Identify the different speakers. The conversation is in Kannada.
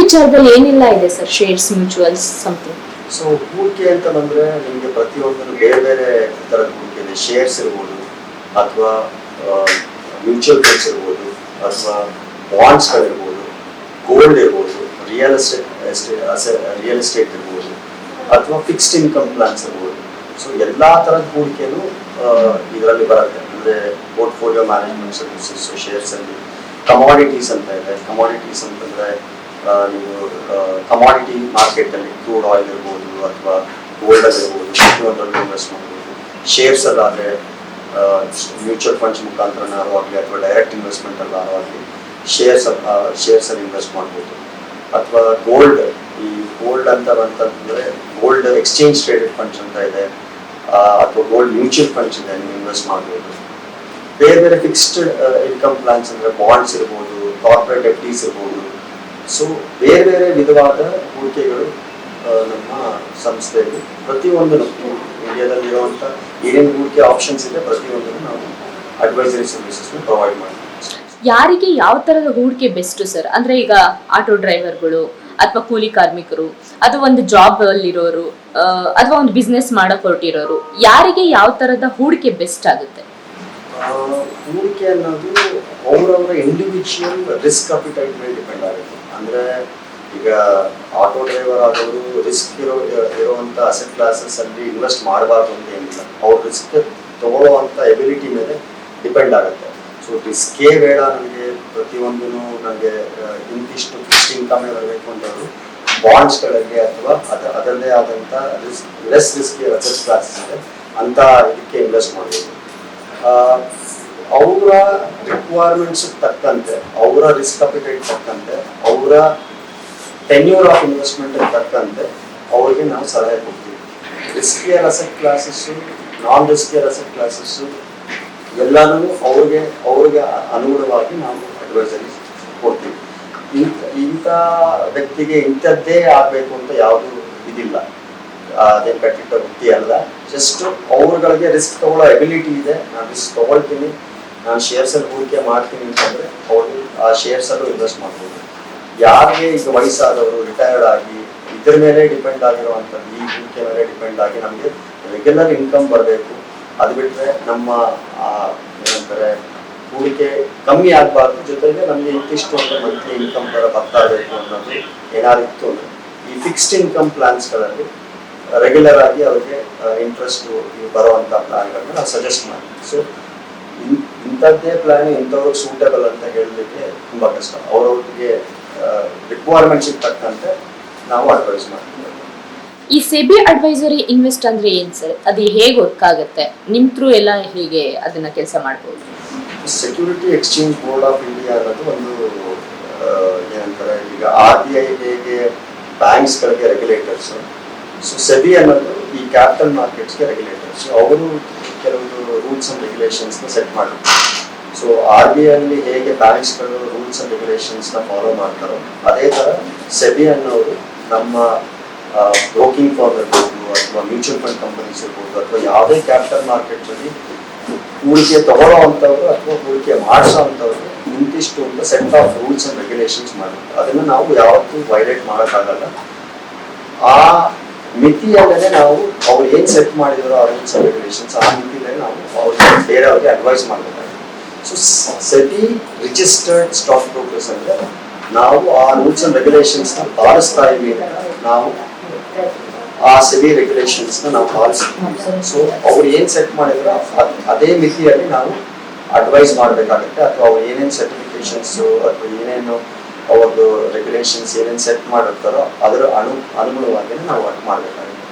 Speaker 1: ವಿಚಾರದಲ್ಲಿ ಏನೆಲ್ಲ ಇದೆ ಸರ್, ಶೇರ್ಸ್, ಮ್ಯೂಚುವಲ್ಸ್, ಸಮಥಿಂಗ್?
Speaker 2: ಸೊ ಹೂಡಿಕೆ ಅಂತ ಬಂದ್ರೆ ನಿಮಗೆ ಪ್ರತಿಯೊಂದನ್ನು ಬೇರೆ ಬೇರೆ ಥರದ ಹೂಡಿಕೆ ಇದೆ. ಶೇರ್ಸ್ ಇರ್ಬೋದು, ಅಥವಾ ಮ್ಯೂಚುವಲ್ ಫಂಡ್ಸ್ ಇರ್ಬೋದು, ಅಥವಾ ಬಾಂಡ್ಸ್ಗಳಿರ್ಬೋದು, ಗೋಲ್ಡ್ ಇರ್ಬೋದು, ರಿಯಲ್ ಎಸ್ಟೇಟ್ ಇರ್ಬೋದು, ಅಥವಾ ಫಿಕ್ಸ್ಡ್ ಇನ್ಕಮ್ ಪ್ಲಾನ್ಸ್ ಇರ್ಬೋದು. ಸೊ ಎಲ್ಲ ಥರದ ಹೂಡಿಕೆನೂ ಇದರಲ್ಲಿ ಬರುತ್ತೆ. ಅಂದರೆ ಪೋರ್ಟ್ಫೋಲಿಯೋ ಮ್ಯಾನೇಜ್ಮೆಂಟ್ ಸರ್ವಿಸಸ್, ಶೇರ್ಸಲ್ಲಿ ಕಮಾಡಿಟೀಸ್ ಅಂತ ಇದೆ. ಕಮಾಡಿಟೀಸ್ ಅಂತಂದರೆ ನೀವು ಕಮಾಡಿಟಿ ಮಾರ್ಕೆಟಲ್ಲಿ ಕ್ರೂಡ್ ಆಯಿಲ್ ಇರ್ಬೋದು, ಅಥವಾ ಗೋಲ್ಡಲ್ಲಿ ಇರ್ಬೋದು, ಪ್ರತಿಯೊಂದರಲ್ಲೂ ಇನ್ವೆಸ್ಟ್ ಮಾಡ್ಬೋದು. ಶೇರ್ಸಲ್ಲಾದರೆ ಮ್ಯೂಚುವಲ್ ಫಂಡ್ಸ್ ಮುಖಾಂತರನಾರು ಆಗಲಿ, ಅಥವಾ ಡೈರೆಕ್ಟ್ ಇನ್ವೆಸ್ಟ್ಮೆಂಟಲ್ಲಾರು ಆಗಲಿ ಶೇರ್ಸಲ್ಲಿ ಇನ್ವೆಸ್ಟ್ ಮಾಡ್ಬೋದು. ಅಥವಾ ಗೋಲ್ಡ್, ಈ ಗೋಲ್ಡ್ ಅಂತಂದರೆ ಗೋಲ್ಡ್ ಎಕ್ಸ್ಚೇಂಜ್ ಟ್ರೇಡೆಡ್ ಫಂಡ್ಸ್ ಅಂತ ಇದೆ, ಅಥವಾ ಗೋಲ್ಡ್ ಮ್ಯೂಚುವಲ್ ಫಂಡ್ಸ್ ಇದೆ, ನೀವು ಇನ್ವೆಸ್ಟ್ ಮಾಡ್ಬೋದು. ಬೇರೆ ಬೇರೆ ಫಿಕ್ಸ್ಡ್ ಇನ್ಕಮ್ ಪ್ಲಾನ್ಸ್ ಅಂದರೆ ಬಾಂಡ್ಸ್ ಇರ್ಬೋದು, ಕಾರ್ಪೊರೇಟ್ ಎಫ್ಡಿಸ್ ಇರ್ಬೋದು. ಸೊ ಬೇರೆ ಬೇರೆ ವಿಧವಾದ ಹೂಡಿಕೆಗಳು ನಮ್ಮ ಸಂಸ್ಥೆಯಲ್ಲಿ ಪ್ರತಿಯೊಂದನ್ನು ಇಂಡಿಯಾದಲ್ಲಿರುವಂಥ ಏನೇನು ಹೂಡಿಕೆ ಆಪ್ಷನ್ಸ್ ಇದೆ ಪ್ರತಿಯೊಂದನ್ನು ನಾವು ಅಡ್ವೈಸರಿ ಸರ್ವಿಸಸ್ನ ಪ್ರೊವೈಡ್ ಮಾಡ್ತೀವಿ.
Speaker 1: ಯಾರಿಗೆ ಯಾವ ತರದ ಹೂಡಿಕೆ ಬೆಸ್ಟ್ ಸರ್? ಅಂದ್ರೆ ಈಗ ಆಟೋ ಡ್ರೈವರ್ಗಳು, ಅಥವಾ ಕೂಲಿ ಕಾರ್ಮಿಕರು, ಅಥವಾ ಒಂದು ಜಾಬ್ ಅಲ್ಲಿ ಇರೋರು, ಅಥವಾ ಒಂದು ಬಿಸ್ನೆಸ್ ಮಾಡಕ್ ಹೊರಟಿರೋರು, ಯಾರಿಗೆ ಯಾವ ತರದ ಹೂಡಿಕೆ ಬೆಸ್ಟ್ ಆಗುತ್ತೆ?
Speaker 2: ಹೂಡಿಕೆ ಅನ್ನೋದು ಅವರವರ ಇಂಡಿವಿಜುವಲ್ ರಿಸ್ಕ್ ಅಪಿಟೈಟ್ ಮೇಲೆ ಡಿಪೆಂಡ್ ಆಗುತ್ತೆ. ಅಂದರೆ ಈಗ ಆಟೋ ಡ್ರೈವರ್ ಆದವರು ರಿಸ್ಕ್ ಇರುವಂಥ ಅಸೆಟ್ ಕ್ಲಾಸಸ್ ಅಲ್ಲಿ ಇನ್ವೆಸ್ಟ್ ಮಾಡಬಾರ್ದು ಅಂತ ಏನಿಲ್ಲ. ಅವ್ರ ರಿಸ್ಕ್ ತಗೊಳ್ಳುವಂಥ ಎಬಿಲಿಟಿ ಮೇಲೆ ಡಿಪೆಂಡ್ ಆಗುತ್ತೆ. ಸೊ ರಿಸ್ಕೇ ಬೇಡ ನನಗೆ, ಪ್ರತಿಯೊಂದೂ ನನಗೆ ಇಂತಿಷ್ಟು ಫಿಕ್ಸ್ಡ್ ಇನ್ಕಮೇ ಬರಬೇಕು ಅಂತವರು ಬಾಂಡ್ಸ್ಗಳಲ್ಲಿ ಅಥವಾ ಅದರಲ್ಲೇ ಆದಂಥ ಲೆಸ್ ರಿಸ್ಕಿ ಅಸೆಟ್ ಕ್ಲಾಸಸ್ ಇದೆ ಅಂತ ಇದಕ್ಕೆ ಇನ್ವೆಸ್ಟ್ ಮಾಡ್ಬೋದು. ಅವರ ರಿಕ್ವೈರ್ಮೆಂಟ್ಸ್ ತಕ್ಕಂತೆ, ಅವರ ರಿಸ್ಕ್ ಅಪಿಟೈಟ್ ತಕ್ಕಂತೆ, ಅವರ ಟೆನ್ಯೂರ್ ಆಫ್ ಇನ್ವೆಸ್ಟ್ಮೆಂಟ್ ತಕ್ಕಂತೆ ಅವರಿಗೆ ನಾವು ಸಲಹೆ ಕೊಡ್ತೀವಿ. ರಿಸ್ಕಿಯರ್ ಅಸೆಟ್ ಕ್ಲಾಸಸ್ಸು, ನಾನ್ ರಿಸ್ಕಿಯರ್ ಅಸೆಟ್ ಕ್ಲಾಸಸ್ಸು ಎಲ್ಲನೂ ಅವ್ರಿಗೆ ಅನುಗುಣವಾಗಿ ನಾವು ಅಡ್ವೈಸರಿ ಕೊಡ್ತೀವಿ. ಇಂಥ ವ್ಯಕ್ತಿಗೆ ಇಂಥದ್ದೇ ಆಗಬೇಕು ಅಂತ ಯಾವುದೂ ಇದಿಲ್ಲ, ಅದೇನು ಕಟ್ಟಿಟ್ಟ ವೃತ್ತಿ ಅಲ್ಲ. ಜಸ್ಟ್ ಅವ್ರಗಳಿಗೆ ರಿಸ್ಕ್ ತಗೊಳ್ಳೋ ಎಬಿಲಿಟಿ ಇದೆ, ನಾನು ರಿಸ್ಕ್ ತಗೊಳ್ತೀನಿ, ನಾನು ಶೇರ್ಸಲ್ಲಿ ಹೂಡಿಕೆ ಮಾಡ್ತೀನಿ ಅಂತಂದರೆ ಅವ್ರಿಗೆ ಆ ಶೇರ್ಸಲ್ಲೂ ಇನ್ವೆಸ್ಟ್ ಮಾಡ್ಬೋದು. ಯಾರಿಗೆ ಈಗ ವಯಸ್ಸಾದವರು ರಿಟೈರ್ಡ್ ಆಗಿ ಇದ್ರ ಮೇಲೆ ಡಿಪೆಂಡ್ ಆಗಿರುವಂಥದ್ದು, ಈ ಹೂಡಿಕೆ ಮೇಲೆ ಡಿಪೆಂಡ್ ಆಗಿ ನಮಗೆ ರೆಗ್ಯುಲರ್ ಇನ್ಕಮ್ ಬರಬೇಕು, ಅದು ಬಿಟ್ಟರೆ ನಮ್ಮ ಏನಂತಾರೆ ಹೂಡಿಕೆ ಕಮ್ಮಿ ಆಗಬಾರ್ದು, ಜೊತೆಗೆ ನಮಗೆ ಇಂತಿಷ್ಟು ಅಂತ ಮಂತ್ಲಿ ಇನ್ಕಮ್ ಬರ್ತಾ ಇರಬೇಕು ಅನ್ನೋದು ಏನಾದಿತ್ತು ಅಂದರೆ ಈ ಫಿಕ್ಸ್ಡ್ ಇನ್ಕಮ್ ಪ್ಲಾನ್ಸ್ಗಳಲ್ಲಿ ರೆಗ್ಯುಲರ್ ಆಗಿ ಅವರಿಗೆ ಇಂಟ್ರೆಸ್ಟ್ ಬರುವಂಥ ಪ್ಲಾನ್ಗಳನ್ನ ನಾವು ಸಜೆಸ್ಟ್ ಮಾಡ್ತೀವಿ. ಸೊ ಇಂಥದ್ದೇ ಪ್ಲಾನ್ ಇಂಥವ್ರಿಗೆ ಸೂಟೇಬಲ್ ಅಂತ ಹೇಳಲಿಕ್ಕೆ ತುಂಬ ಕಷ್ಟ. ಅವ್ರವ್ರಿಗೆ ರಿಕ್ವೈರ್ಮೆಂಟ್ಸ್ ತಕ್ಕಂತೆ ನಾವು ಅಡ್ವೈಸ್ ಮಾಡ್ತೀವಿ.
Speaker 1: ಈ ಸೆಬಿ ಅಡ್ವೈಸರಿ ಇನ್ವೆಸ್ಟ್ ಅಂದ್ರೆ ಏನ್ ಸರ್? ಅದು ಹೇಗೆ ವರ್ಕ್ ಆಗುತ್ತೆ? ನಿಮ್ ಥ್ರೂ ಎಲ್ಲ ಹೇಗೆ ಅದನ್ನ ಕೆಲಸ ಮಾಡ್ಬೋದು?
Speaker 2: Security exchange board of India ಅನ್ನೋದು ಒಂದು ಏನಂತಾರೆ, ಈಗ RBI ಹೇಗೆ ಬ್ಯಾಂಕ್ಸ್ಗಳಿಗೆ ರೆಗ್ಯುಲೇಟರ್ಸ್, ಸೊ ಸೆಬಿ ಅನ್ನೋದು ಈ ಕ್ಯಾಪಿಟಲ್ ಮಾರ್ಕೆಟ್ಸ್ಗೆ ರೆಗ್ಯುಲೇಟರ್ಸ್. ಅವರು ಕೆಲವೊಂದು ರೂಲ್ಸ್ ಅಂಡ್ ರೆಗ್ಯುಲೇಷನ್ಸ್ನ ಸೆಟ್ ಮಾಡಿದ್ರು. ಸೊ RBI ಅಲ್ಲಿ ಹೇಗೆ ಬ್ಯಾಂಕ್ಸ್ಗಳು ರೂಲ್ಸ್ ಅಂಡ್ ರೆಗ್ಯುಲೇಷನ್ಸ್ನ ಫಾಲೋ ಮಾಡ್ತಾರೋ ಅದೇ ಥರ ಸೆಬಿ ಅನ್ನೋರು ನಮ್ಮ ಬ್ರೋಕಿಂಗ್ ಫರ್ಮ್ ಇರ್ಬೋದು, ಅಥವಾ ಮ್ಯೂಚುವಲ್ ಫಂಡ್ ಕಂಪನೀಸ್ ಇರ್ಬೋದು, ಅಥವಾ ಯಾವುದೇ ಕ್ಯಾಪಿಟಲ್ ಮಾರ್ಕೆಟ್ನಲ್ಲಿ ಹೂಡಿಕೆ ತಗೊಳ್ಳೋ ಅಂಥವ್ರು ಅಥವಾ ಹೂಡಿಕೆ ಮಾಡಿಸೋ ಅಂಥವ್ರಿಗೆ ಇಂತಿಷ್ಟು ಅಂತ set of rules and regulations ಮಾಡಿರ್ತಾರೆ. ಅದನ್ನು ನಾವು ಯಾವತ್ತೂ ವೈಲೇಟ್ ಮಾಡೋಕ್ಕಾಗಲ್ಲ. ಆ ಮಿತಿಯಲ್ಲೇ ನಾವು ಅವ್ರು ಏನು ಸೆಟ್ ಮಾಡಿದಾರೋ ಆ ರೂಲ್ಸ್ ಅಂಡ್ ರೆಗ್ಯುಲೇಷನ್ಸ್, ಆ ಮಿತಿಯಲ್ಲೇ ನಾವು ಅವ್ರಿಗೆ ಬೇರೆಯವ್ರಿಗೆ ಅಡ್ವೈಸ್ ಮಾಡಬೇಕಾಗುತ್ತೆ. So SEBI registered stock brokers ಅಂದರೆ ನಾವು ಆ ರೂಲ್ಸ್ ಅಂಡ್ ರೆಗ್ಯುಲೇಷನ್ಸ್ನ ಪಾಲಿಸ್ತಾ ಇದ್ದೀವಿ, ನಾವು ಆ ಸೆಬಿ ರೆಗ್ಯುಲೇಷನ್ಸ್ನ ನಾವು ಪಾಲಿಸ್ತೀವಿ. ಸೊ ಅವ್ರು ಏನು ಸೆಟ್ ಮಾಡಿದ್ರು ಅದೇ ಮಿತಿಯಲ್ಲಿ ನಾವು ಅಡ್ವೈಸ್ ಮಾಡಬೇಕಾಗುತ್ತೆ. ಅಥವಾ ಅವ್ರು ಏನೇನು ಸರ್ಟಿಫಿಕೇಶನ್ಸು ಅಥವಾ ಏನೇನು ಅವ್ರದ್ದು ರೆಗ್ಯುಲೇಷನ್ಸ್ ಏನೇನು ಸೆಟ್ ಮಾಡಿರ್ತಾರೋ ಅದರ ಅನುಗುಣವಾಗಿ ನಾವು ವರ್ಕ್ ಮಾಡಬೇಕಾಗುತ್ತೆ.